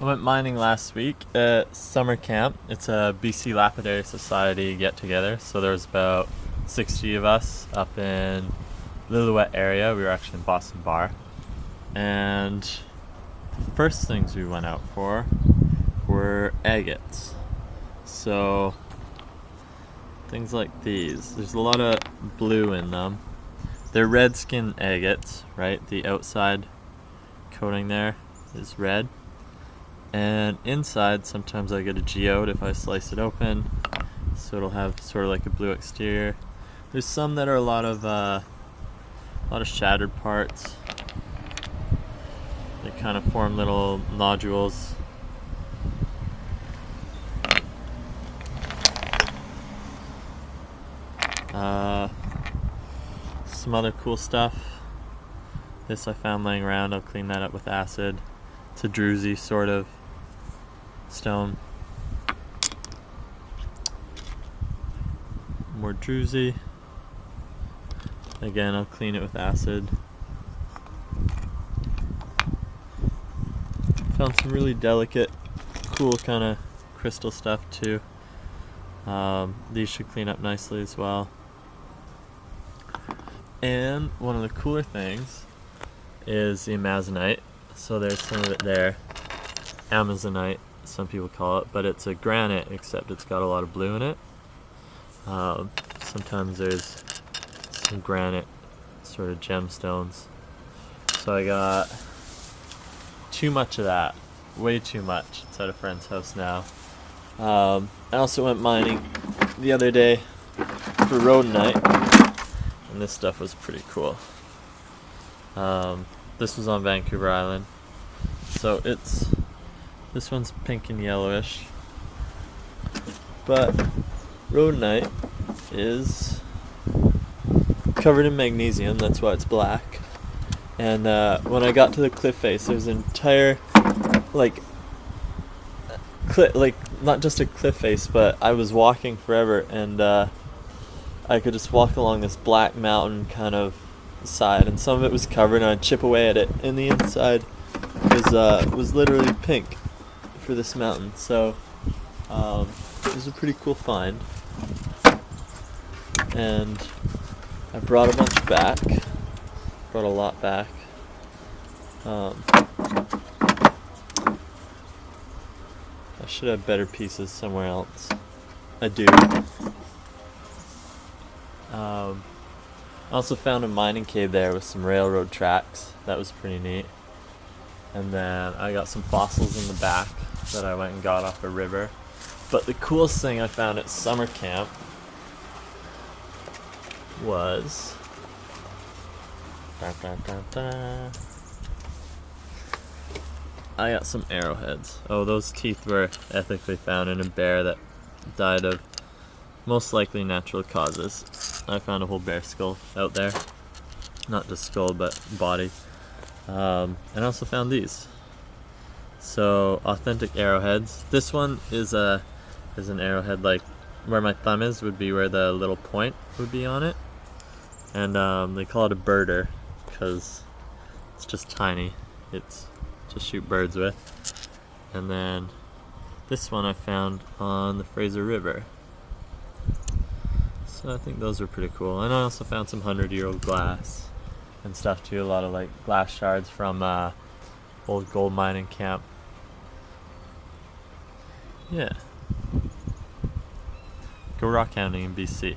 I went mining last week at summer camp. It's a BC Lapidary Society get together. So there's about 60 of us up in Lillooet area. We were actually in Boston Bar. And the first things we went out for were agates. So things like these. There's a lot of blue in them. They're red skin agates, right? The outside coating there is red. And inside, sometimes I get a geode if I slice it open, so it'll have sort of like a blue exterior. There's some that are a lot of shattered parts. They kind of form little nodules. Some other cool stuff. This I found laying around. I'll clean that up with acid. It's a druzy sort of stone. More druzy. Again, I'll clean it with acid. Found some really delicate, cool kind of crystal stuff too. These should clean up nicely as well. And one of the cooler things is the amazonite. So there's some of it there. Amazonite, some people call it, but it's a granite, except it's got a lot of blue in it. Sometimes there's some granite sort of gemstones. So I got too much of that, way too much. It's at a friend's house now. I also went mining the other day for rhodonite, and this stuff was pretty cool. This was on Vancouver Island. So this one's pink and yellowish, but rhodonite is covered in magnesium. That's why it's black. And when I got to the cliff face, there was an entire not just a cliff face, but I was walking forever, and I could just walk along this black mountain kind of side, and some of it was covered, and I'd chip away at it, and the inside was literally pink for this mountain. So it was a pretty cool find, and I brought a bunch back. Brought a lot back. I should have better pieces somewhere else. I do. I also found a mining cave there with some railroad tracks. That was pretty neat. And then I got some fossils in the back that I went and got off a river. But the coolest thing I found at summer camp was I got some arrowheads. Oh, those teeth were ethically found in a bear that died of most likely natural causes. I found a whole bear skull out there. Not just skull, but body. And I also found these. So, authentic arrowheads. This one is an arrowhead like where my thumb is would be where the little point would be on it. And they call it a birder because it's just tiny. It's to shoot birds with. And then this one I found on the Fraser River. So I think those are pretty cool. And I also found some 100-year-old glass and stuff too. A lot of like glass shards from old gold mining camp. Yeah. Go rock hounding in BC.